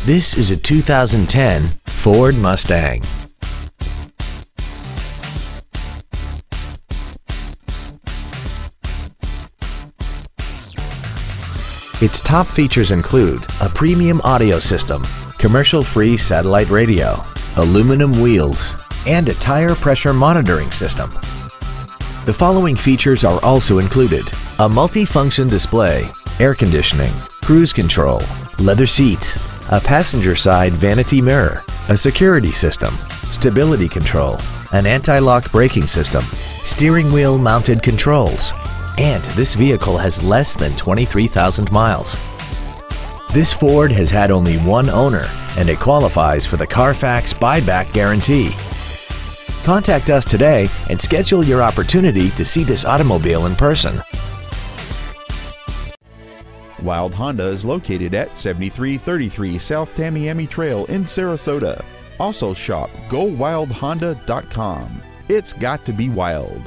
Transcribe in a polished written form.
This is a 2010 Ford Mustang. Its top features include a premium audio system, commercial-free satellite radio, aluminum wheels, and a tire pressure monitoring system. The following features are also included: a multi-function display, air conditioning, cruise control, leather seats, a passenger side vanity mirror, a security system, stability control, an anti-lock braking system, steering wheel mounted controls, and this vehicle has less than 23,000 miles. This Ford has had only one owner and it qualifies for the Carfax buyback guarantee. Contact us today and schedule your opportunity to see this automobile in person. Wild Honda is located at 7333 South Tamiami Trail in Sarasota. Also shop GoWildHonda.com. It's got to be wild.